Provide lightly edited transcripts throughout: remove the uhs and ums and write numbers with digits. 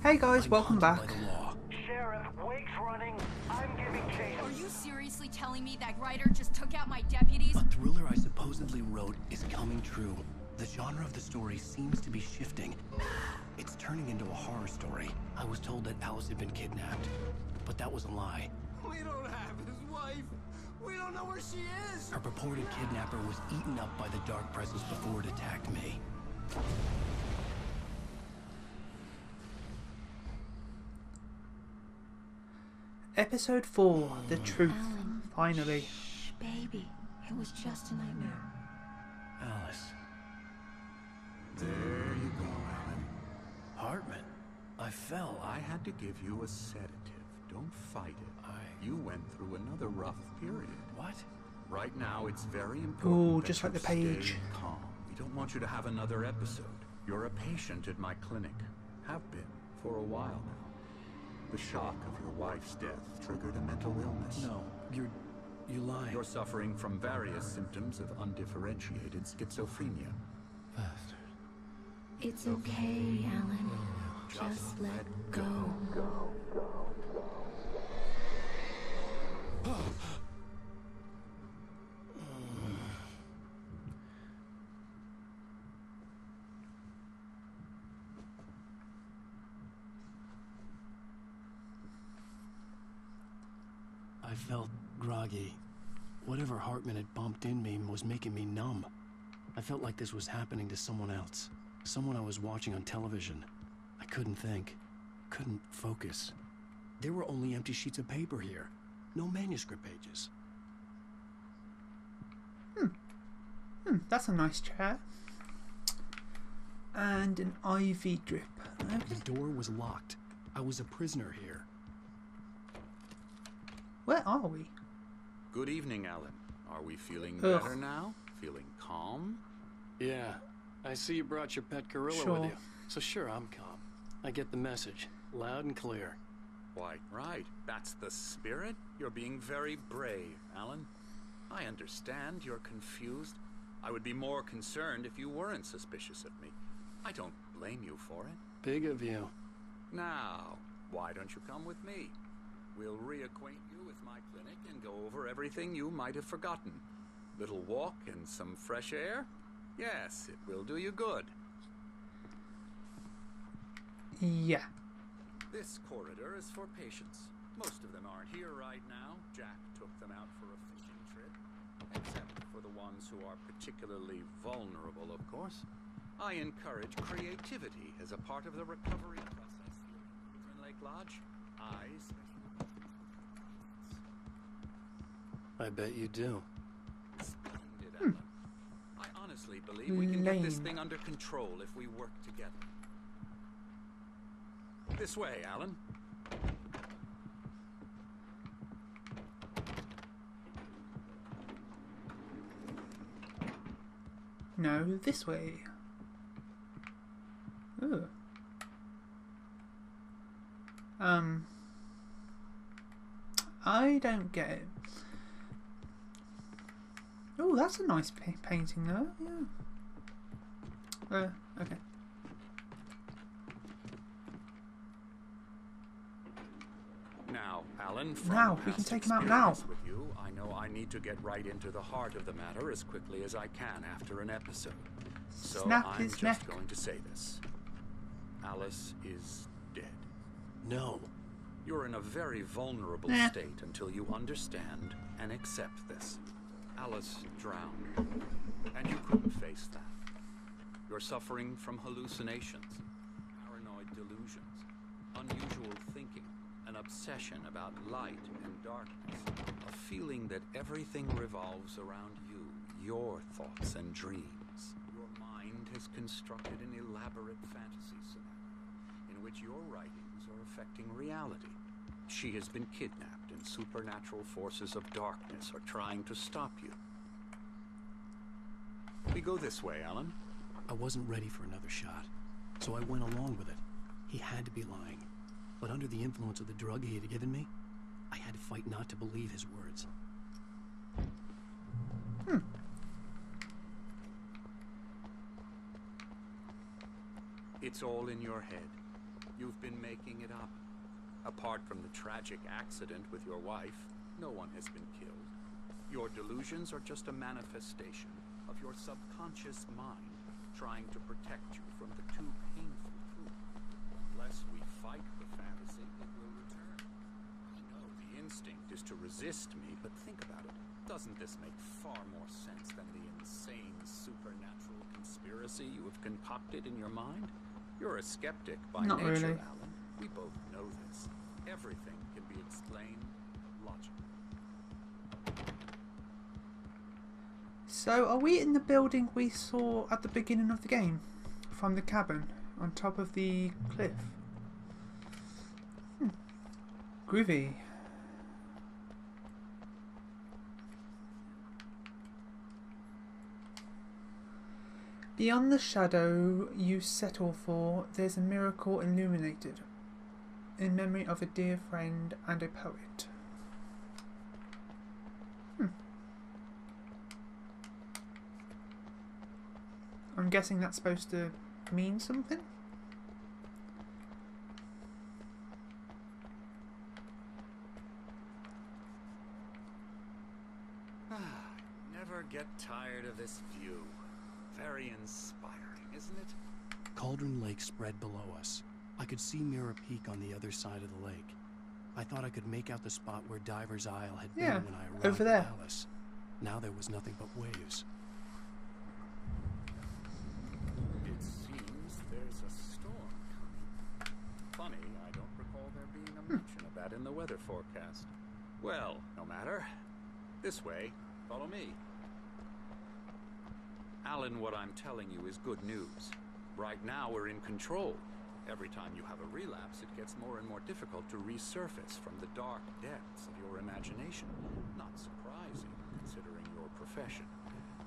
Hey guys, I'm welcome haunted back. by the law. Sheriff, Wake's running. I'm giving chase. Are you seriously telling me that writer just took out my deputies? A thriller I supposedly wrote is coming true. The genre of the story seems to be shifting. It's turning into a horror story. I was told that Alice had been kidnapped, but that was a lie. We don't have his wife. We don't know where she is. Her purported kidnapper was eaten up by the dark presence before it attacked me. Episode 4, The Truth. Alan. Finally. Shh, baby. It was just a nightmare. Alice. There you go, Alan. Hartman. I fell. I had to give you a sedative. Don't fight it. You went through another rough period. What? Right now, it's very important. Ooh, that just like you the page. Stay calm. We don't want you to have another episode. You're a patient at my clinic. Have been for a while now. The shock of your wife's death triggered a mental illness. No, you're lying. You're suffering from various symptoms of undifferentiated schizophrenia. Bastard. It's okay, Alan. Just let go. I felt groggy. Whatever Hartman had bumped in me was making me numb. I felt like this was happening to someone else. Someone I was watching on television. I couldn't think. Couldn't focus. There were only empty sheets of paper here. No manuscript pages. That's a nice chair. And an IV drip. Okay. The door was locked. I was a prisoner here. Where are we? Good evening, Alan. Are we feeling Ugh. better now? Feeling calm? Yeah. I see you brought your pet gorilla Sure. with you. So sure, I'm calm. I get the message. Loud and clear. Quite right. That's the spirit. You're being very brave, Alan. I understand you're confused. I would be more concerned if you weren't suspicious of me. I don't blame you for it. Big of you. Now, why don't you come with me? We'll reacquaint you with my clinic and go over everything you might have forgotten. Little walk and some fresh air? Yes, it will do you good. Yeah. This corridor is for patients. Most of them aren't here right now. Jack took them out for a fishing trip. Except for the ones who are particularly vulnerable, of course. I encourage creativity as a part of the recovery process here in Lake Lodge. I bet you do. Splendid, Alan. I honestly believe we can get this Lame. thing under control if we work together. This way, Alan. No, this way. Ooh. I don't get it. Oh, that's a nice painting though. Yeah. Okay. Now, Alan, from Now, we can past take him out now. experience with you, I know I need to get right into the heart of the matter as quickly as I can after an episode. So Snap I'm his just neck. going to say this. Alice is dead. No. You're in a very vulnerable Eh. state until you understand and accept this. Alice drowned, and you couldn't face that. You're suffering from hallucinations, paranoid delusions, unusual thinking, an obsession about light and darkness, a feeling that everything revolves around you, your thoughts and dreams. Your mind has constructed an elaborate fantasy scenario in which your writings are affecting reality. She has been kidnapped, and supernatural forces of darkness are trying to stop you. We go this way, Alan. I wasn't ready for another shot, so I went along with it. He had to be lying. But under the influence of the drug he had given me, I had to fight not to believe his words. It's all in your head. You've been making it up. Apart from the tragic accident with your wife, no one has been killed. Your delusions are just a manifestation of your subconscious mind trying to protect you from the too painful truth. Unless we fight the fantasy, it will return. I know the instinct is to resist me, but think about it. Doesn't this make far more sense than the insane supernatural conspiracy you have concocted in your mind? You're a skeptic by Not nature, really. Alan. We both know this. Everything can be explained logically. So, are we in the building we saw at the beginning of the game? From the cabin, on top of the cliff? Groovy. Beyond the shadow you settle for, there's a miracle illuminated, in memory of a dear friend and a poet. I'm guessing that's supposed to mean something? Never get tired of this view. Very inspiring, isn't it? Cauldron Lake spread below us. I could see Mirror Peak on the other side of the lake. I thought I could make out the spot where Diver's Isle had been Yeah, when I arrived over at there. Alice. Now there was nothing but waves. It seems there's a storm coming. Funny, I don't recall there being a mention of that in the weather forecast. Well, no matter. This way. Follow me. Alan, what I'm telling you is good news. Right now we're in control. Every time you have a relapse, it gets more and more difficult to resurface from the dark depths of your imagination. Not surprising, considering your profession.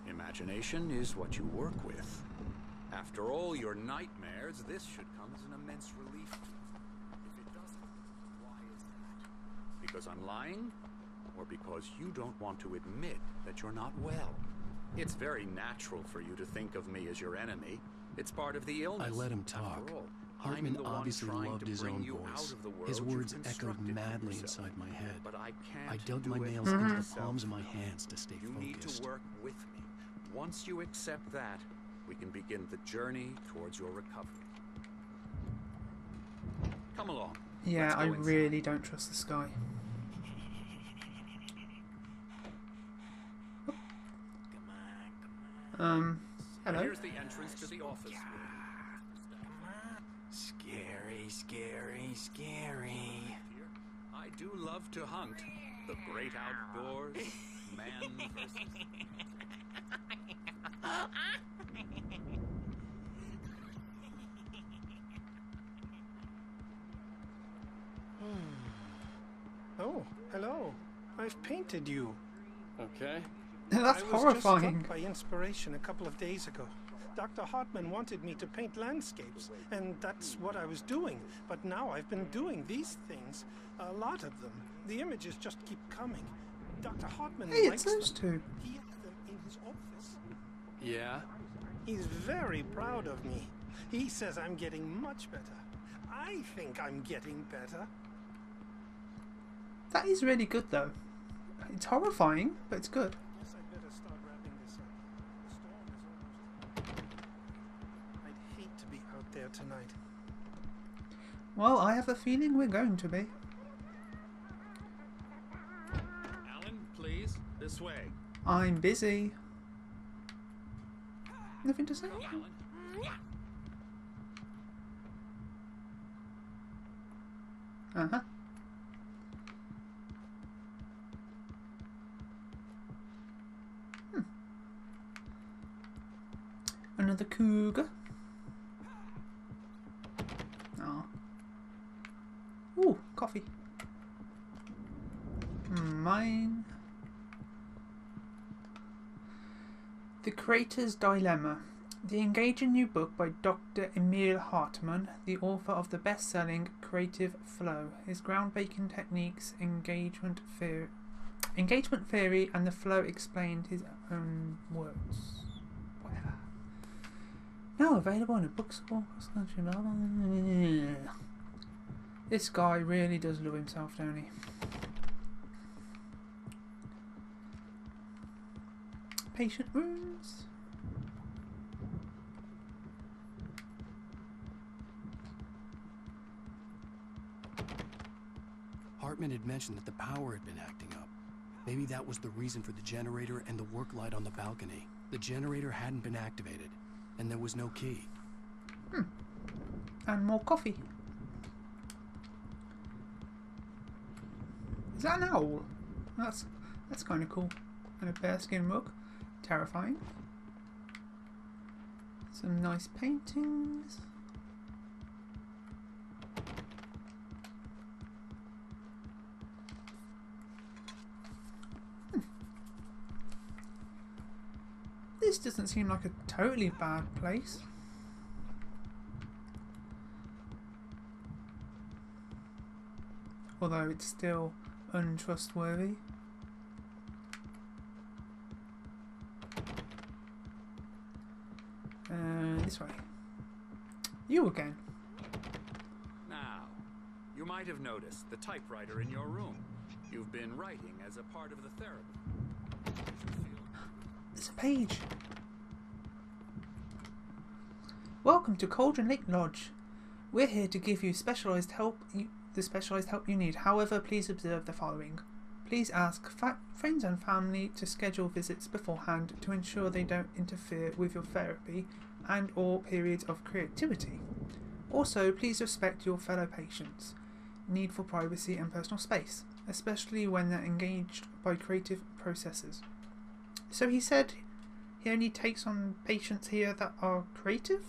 Imagination is what you work with. After all your nightmares, this should come as an immense relief to you. If it doesn't, why is that? Because I'm lying? Or because you don't want to admit that you're not well? It's very natural for you to think of me as your enemy. It's part of the illness. I let him talk. After all, Hartman I'm the one obviously trying loved to his bring own you out voice. of the world His you've words echoed constructed for madly yourself. inside my head. But I can't I dug do my it nails for into the myself. palms of my hands to stay You need focused. to work with me. Once you accept that, we can begin the journey towards your recovery. Come along. Yeah, Let's go I inside. really don't trust the sky. Hello? Here's the entrance to the office. Scary, scary, scary. I do love to hunt. The great outdoors, man versus... Oh, hello. I've painted you. Okay. That's I was just horrifying. struck by inspiration a couple of days ago. Dr. Hartman wanted me to paint landscapes, and that's what I was doing. But now I've been doing these things, a lot of them. The images just keep coming. Dr. Hartman Hey, likes it's those them. two. He has them in his office. Yeah? He's very proud of me. He says I'm getting much better. I think I'm getting better. That is really good though. It's horrifying, but it's good. Guess I'd better start wrapping this up. The storm is almost... I'd hate to be out there tonight. Well, I have a feeling we're going to be. Alan, please, this way. I'm busy. Nothing to say? Alan. Uh-huh. Another cougar. Oh. Ooh, coffee. Mine. The Creator's Dilemma. The engaging new book by Dr. Emil Hartman, the author of the best-selling Creative Flow. His groundbreaking techniques, engagement theory, and the flow explained his own words. Whatever. Now available in a bookstore. This guy really does love himself, don't he? Patient rooms. Hartman had mentioned that the power had been acting up. Maybe that was the reason for the generator and the work light on the balcony. The generator hadn't been activated, and there was no key. And more coffee. Is that an owl? That's kind of cool. And a bearskin rug. Terrifying. Some nice paintings. This doesn't seem like a totally bad place. Although it's still untrustworthy. This way. You again. Now, you might have noticed the typewriter in your room. You've been writing as a part of the therapy. There's a page. Welcome to Cauldron Lake Lodge. We're here to give you specialized help. The specialized help you need. However, please observe the following. Please ask friends and family to schedule visits beforehand to ensure they don't interfere with your therapy and or periods of creativity. Also, please respect your fellow patients' need for privacy and personal space, especially when they're engaged by creative processes. So he said he only takes on patients here that are creative?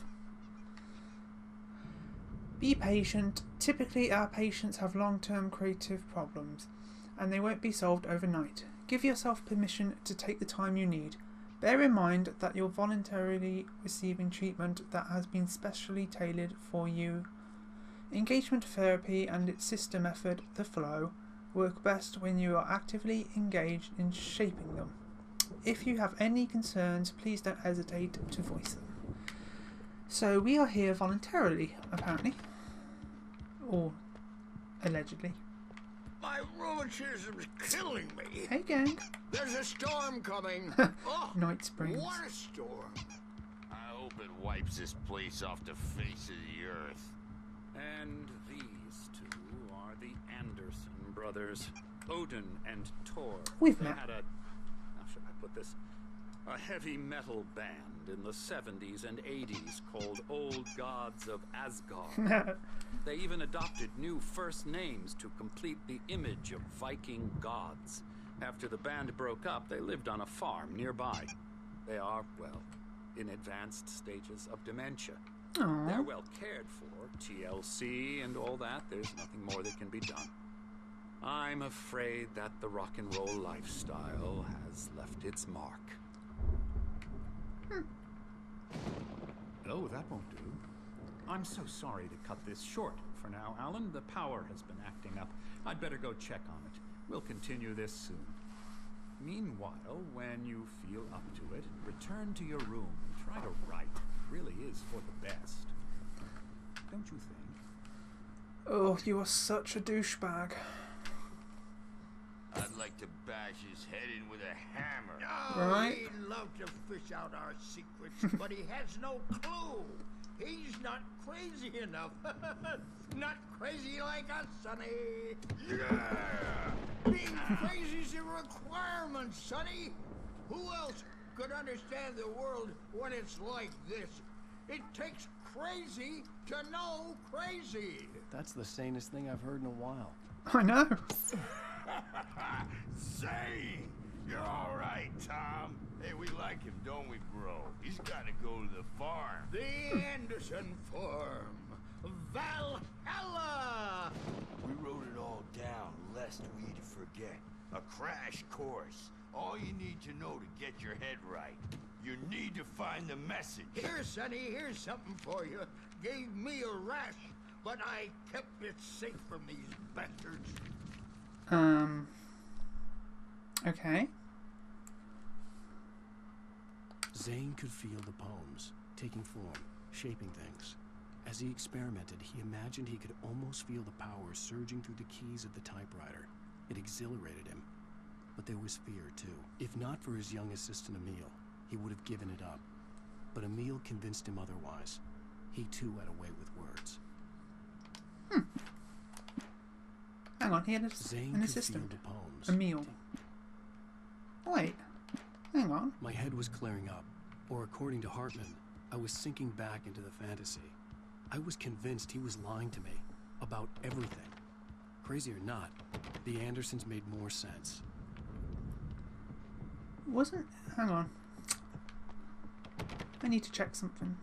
Be patient. Typically our patients have long-term creative problems and they won't be solved overnight. Give yourself permission to take the time you need. Bear in mind that you're voluntarily receiving treatment that has been specially tailored for you. Engagement therapy and its sister method, the flow, work best when you are actively engaged in shaping them. If you have any concerns, please don't hesitate to voice them. So we are here voluntarily, apparently. Or allegedly. My rheumatism's killing me. Hey gang. There's a storm coming. Oh, Night Springs. what a storm. I hope it wipes this place off the face of the earth. And these two are the Anderson brothers, Odin and Thor. We've They met. had how should I put this? A heavy metal band in the 70s and 80s called Old Gods of Asgard. They even adopted new first names to complete the image of Viking gods. After the band broke up, they lived on a farm nearby. They are, well, in advanced stages of dementia. Aww. They're well cared for, TLC and all that. There's nothing more that can be done. I'm afraid that the rock and roll lifestyle has left its mark. Oh, that won't do. I'm so sorry to cut this short for now, Alan. The power has been acting up. I'd better go check on it. We'll continue this soon. Meanwhile, when you feel up to it, return to your room and try to write. It really is for the best. Don't you think? Oh, you are such a douchebag. I'd like to bash his head in with a hammer. Oh, Right. he'd love to fish out our secrets, but he has no clue. He's not crazy enough. Not crazy like us, Sonny. Yeah! Being crazy's a requirement, Sonny. Who else could understand the world when it's like this? It takes crazy to know crazy. That's the sanest thing I've heard in a while. I know. Say, you're all right, Tom. Hey, we like him, don't we, bro? He's got to go to the farm. The Anderson Farm. Valhalla! We wrote it all down, lest we'd forget. A crash course. All you need to know to get your head right. You need to find the message. Here, Sonny, here's something for you. Gave me a rash, but I kept it safe from these bastards. Okay. Zane could feel the poems, taking form, shaping things. As he experimented, he imagined he could almost feel the power surging through the keys of the typewriter. It exhilarated him. But there was fear, too. If not for his young assistant Emil, he would have given it up. But Emil convinced him otherwise. He, too, had a way with words. Hang on, he had an Zane assistant. could feel the poems. Emil. Wait. Hang on. My head was clearing up. Or according to Hartman, I was sinking back into the fantasy. I was convinced he was lying to me. About everything. Crazy or not, the Andersons made more sense. Wasn't... Hang on. I need to check something.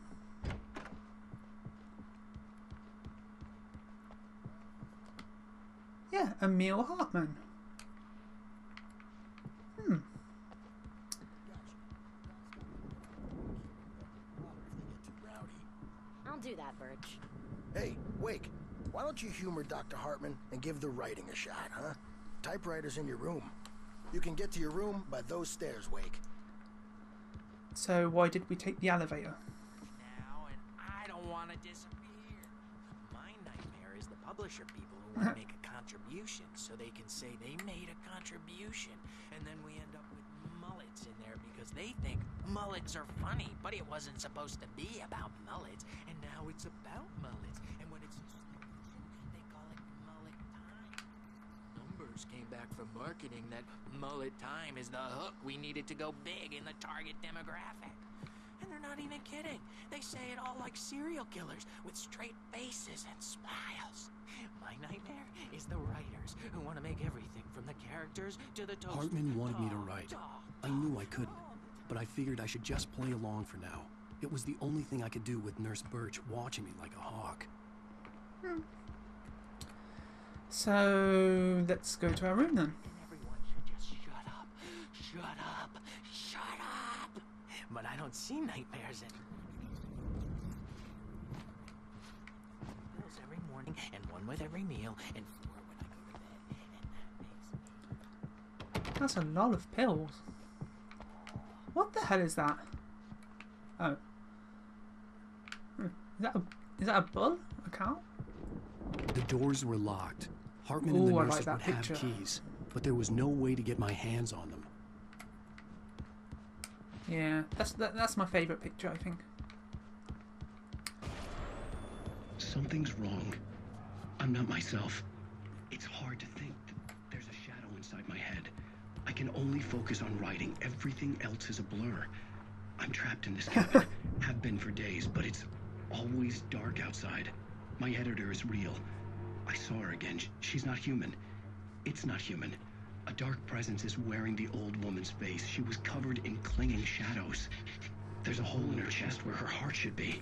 Yeah, Emil Hartman. I'll do that, Birch. Hey, Wake, why don't you humor Dr. Hartman and give the writing a shot, huh? Typewriter's in your room. You can get to your room by those stairs, Wake. So why did we take the elevator? Now, and I don't want to disappear. My nightmare is the publisher people who want to make a contribution so they can say they made a contribution, and then we end up with mullets in there because they think mullets are funny, but it wasn't supposed to be about mullets, and now it's about mullets, and when it's they call it mullet time. Numbers came back from marketing that mullet time is the hook we needed to go big in the target demographic. And they're not even kidding. They say it all like serial killers with straight faces and smiles. My nightmare is the writers who want to make everything from the characters to the toast. Hartman wanted me to write. I knew I couldn't, but I figured I should just play along for now. It was the only thing I could do with Nurse Birch watching me like a hawk. So let's go to our room then. Everyone should just shut up. Shut up. Shut up. But I don't see nightmares in pills every morning, and one with every meal, and 4 when I go to bed. And that makes... That's a lot of pills. What the hell is that? Oh. Is that a bull? A cow? The doors were locked. Hartman and the Ooh, I nurses like would that have picture. keys, but there was no way to get my hands on them. Yeah, that's my favourite picture, I think. Something's wrong. I'm not myself. It's hard to think. There's a shadow inside my head. I can only focus on writing. Everything else is a blur. I'm trapped in this cabin. Have been for days, but it's always dark outside. My editor is real. I saw her again. She's not human. It's not human. A dark presence is wearing the old woman's face. She was covered in clinging shadows. There's a hole in her chest where her heart should be.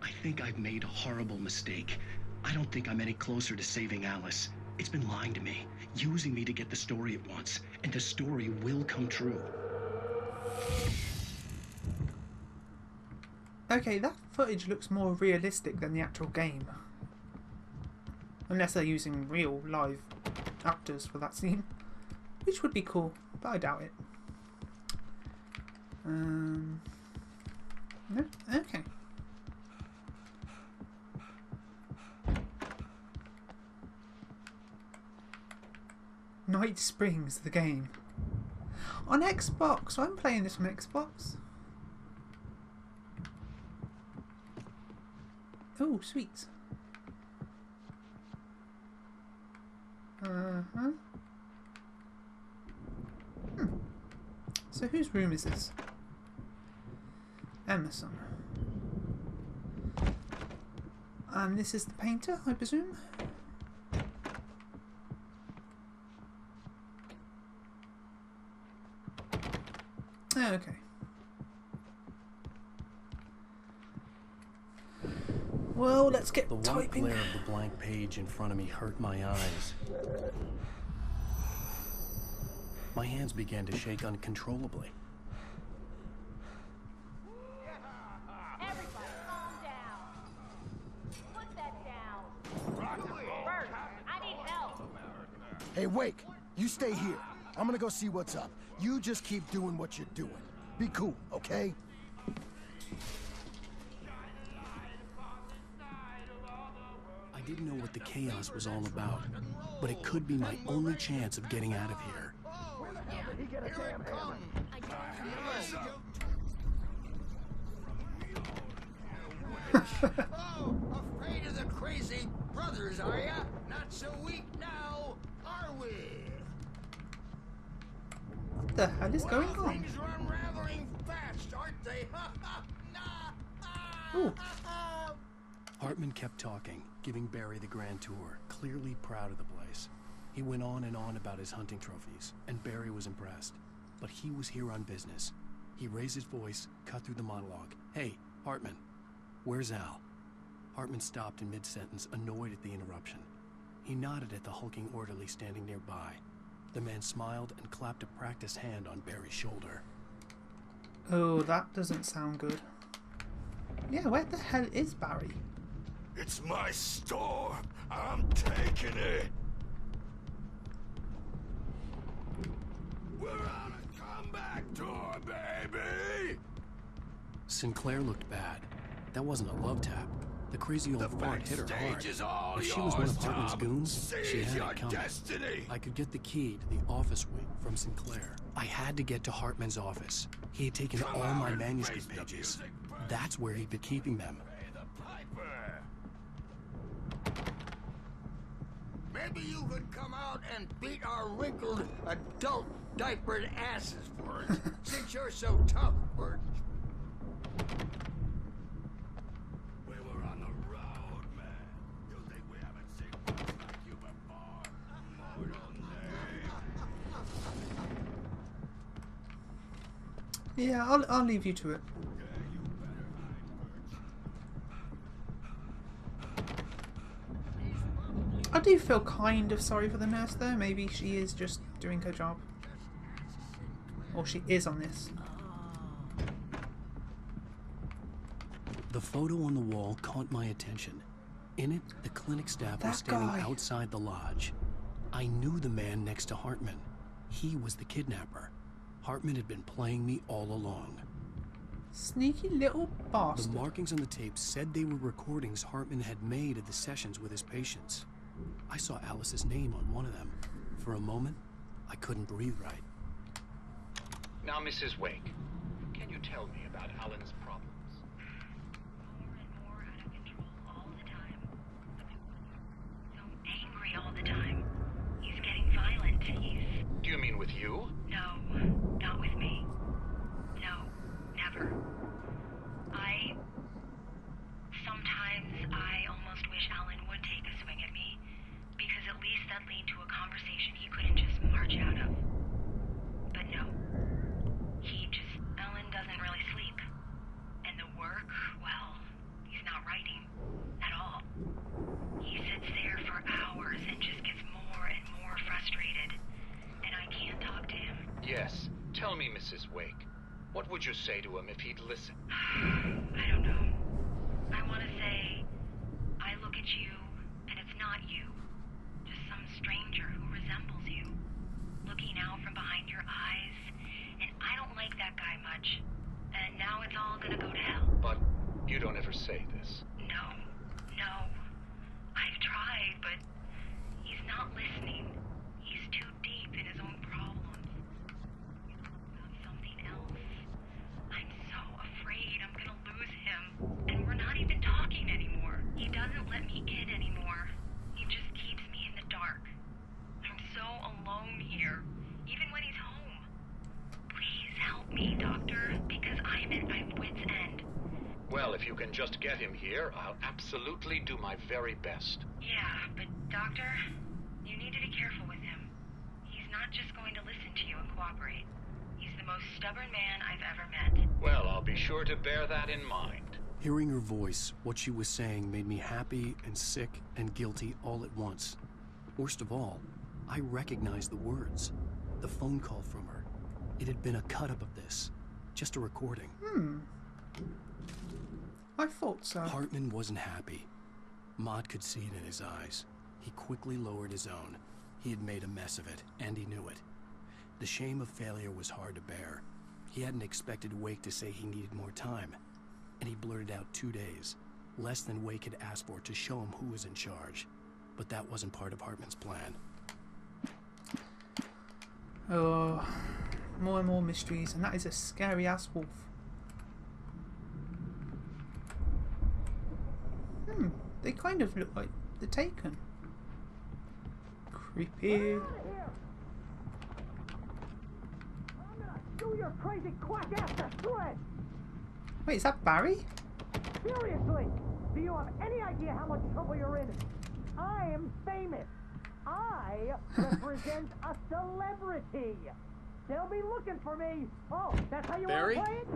I think I've made a horrible mistake. I don't think I'm any closer to saving Alice. It's been lying to me, using me to get the story it wants, and the story will come true. Okay, that footage looks more realistic than the actual game. Unless they're using real, live actors for that scene. Which would be cool, but I doubt it. No? Okay. Night Springs, the game. On Xbox. I'm playing this on Xbox. Oh, sweet. So whose room is this? Emerson. And this is the painter, I presume? Oh, okay. Well, let's get the white typing. glare of the blank page in front of me hurt my eyes. My hands began to shake uncontrollably. Everybody, calm down. Put that down. Bert, I need help. Hey, Wake, you stay here. I'm gonna go see what's up. You just keep doing what you're doing. Be cool, okay? didn't know what the chaos was all about, but it could be my only chance of getting out of here. Where the hell did he get a damn hammer? Oh, afraid of the crazy brothers, are ya? Not so weak now, are we? What the hell is going on? Things are unraveling fast, aren't they? Ooh. Hartman kept talking, giving Barry the grand tour, clearly proud of the place. He went on and on about his hunting trophies, and Barry was impressed. But he was here on business. He raised his voice, cut through the monologue. Hey, Hartman, where's Al? Hartman stopped in mid-sentence, annoyed at the interruption. He nodded at the hulking orderly standing nearby. The man smiled and clapped a practiced hand on Barry's shoulder. Oh, that doesn't sound good. Yeah, where the hell is Barry? It's my store. I'm taking it. We're on a comeback tour, baby. Sinclair looked bad. That wasn't a love tap. The crazy old fart hit her hard. If she was one of Hartman's goons, she had it coming. I could get the key to the office wing from Sinclair. I had to get to Hartman's office. He had taken all my manuscript pages. That's where he'd been keeping them. Maybe you could come out and beat our wrinkled adult diapered asses for us, since you're so tough, Bert. We were on the road, man. You think we haven't seen folks like you before? Mortal name. Yeah, I'll leave you to it. I do feel kind of sorry for the nurse though. Maybe she is just doing her job. Or she is on this. The photo on the wall caught my attention. In it, the clinic staff was standing outside the lodge. I knew the man next to Hartman. He was the kidnapper. Hartman had been playing me all along. Sneaky little bastard. The markings on the tape said they were recordings Hartman had made of the sessions with his patients. I saw Alice's name on one of them. For a moment, I couldn't breathe right. Now, Mrs. Wake, can you tell me about Alan's problems? More and more out of control all the time. So angry all the time. He's getting violent. Do you mean with you? No, not with me. No, never. Sometimes I almost wish Alan would take a swing at me, because at least that lead to a conversation he couldn't just march out of. But no. Alan doesn't really sleep. And the work, well, he's not writing at all. He sits there for hours and just gets more and more frustrated. And I can't talk to him. Yes. Tell me, Mrs. Wake. What would you say to him if he'd listen? I don't know. I want to say, I look at you, and it's not you. Just some stranger who resembles you. Looking out from behind your eyes. And I don't like that guy much. And now it's all gonna go to hell. But you don't ever say this. No. I've tried, but he's not listening. He's too deep in his own problems. About something else. I'm so afraid I'm gonna lose him. And we're not even talking anymore. He doesn't let me in anymore. He just keeps me in the dark. I'm so alone here, even when he's home. Please help me, Doctor, because I'm at my wit's end. Well, if you can just get him here, I'll absolutely do my very best. Yeah, but Doctor, you need to be careful with him. He's not just going to listen to you and cooperate. He's the most stubborn man I've ever met. Well, I'll be sure to bear that in mind. Hearing her voice, what she was saying made me happy and sick and guilty all at once. Worst of all, I recognized the words. The phone call from her. It had been a cut-up of this. Just a recording. I thought so. Hartman wasn't happy. Maud could see it in his eyes. He quickly lowered his own. He had made a mess of it, and he knew it. The shame of failure was hard to bear. He hadn't expected Wake to say he needed more time, and he blurted out 2 days. less than Wake had asked for to show him who was in charge. But that wasn't part of Hartman's plan. Oh, more and more mysteries, and that is a scary ass wolf. They kind of look like they're taken. Creepy. Do your crazy quack ass to shreds! Wait, is that Barry? Seriously, do you have any idea how much trouble you're in? I am famous. I represent a celebrity. They'll be looking for me. Oh, that's how you want to play it?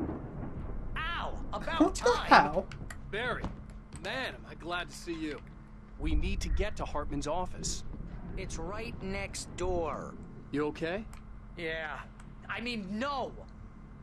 Ow! About What the hell? Barry, man, am I glad to see you. We need to get to Hartman's office. It's right next door. You okay? Yeah. I mean, no!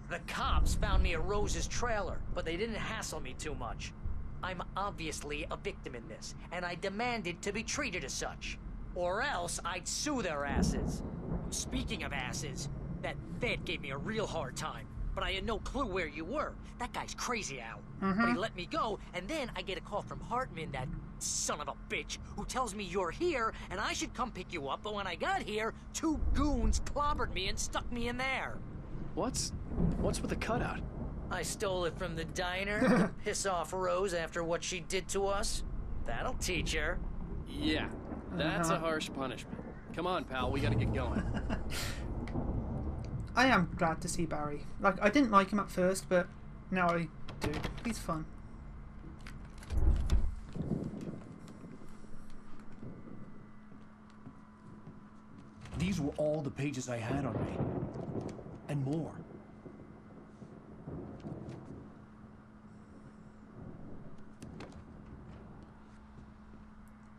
The cops found me at Rose's trailer, but they didn't hassle me too much. I'm obviously a victim in this, and I demanded to be treated as such. Or else I'd sue their asses. Speaking of asses, that Fed gave me a real hard time, but I had no clue where you were. That guy's crazy, Al. But he let me go, and then I get a call from Hartman, that son of a bitch, who tells me you're here, and I should come pick you up, but when I got here, 2 goons clobbered me and stuck me in there. What's with the cutout? I stole it from the diner to piss off Rose after what she did to us. That'll teach her. Yeah, that's a harsh punishment. Come on, pal, we gotta get going. I am glad to see Barry. Like, I didn't like him at first, but now I do. He's fun. These were all the pages I had on me. And more.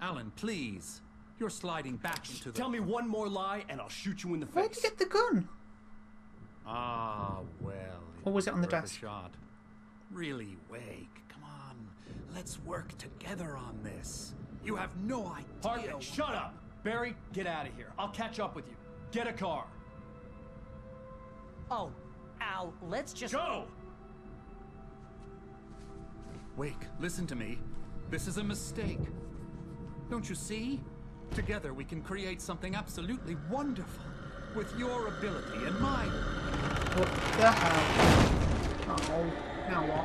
Alan, please. You're sliding back into the... Tell me one more lie and I'll shoot you in the face. Where'd you get the gun? Ah, well... Or was it on the worth a desk? shot. Really, Wake, come on. Let's work together on this. You have no idea... Hartman, shut up! Barry, get out of here. I'll catch up with you. Get a car. Oh, Al, let's just... Go! Wake, listen to me. This is a mistake. Don't you see? Together we can create something absolutely wonderful. With your ability and mine. What the hell? Oh, now what?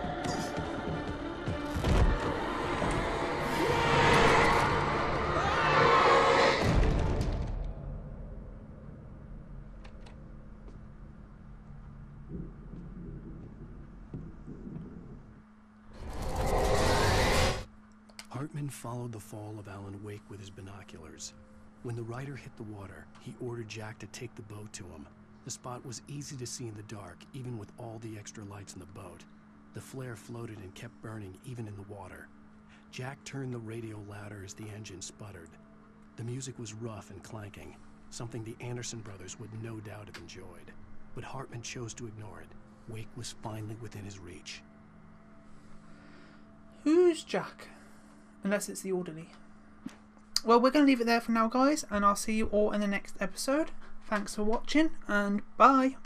Hartman followed the fall of Alan Wake with his binoculars. When the rider hit the water, he ordered Jack to take the boat to him. The spot was easy to see in the dark, even with all the extra lights in the boat. The flare floated and kept burning even in the water. Jack turned the radio louder as the engine sputtered. The music was rough and clanking, something the Anderson brothers would no doubt have enjoyed. But Hartman chose to ignore it. Wake was finally within his reach. Who's Jack? Unless it's the orderly. Well, we're going to leave it there for now, guys, and I'll see you all in the next episode. Thanks for watching, and bye.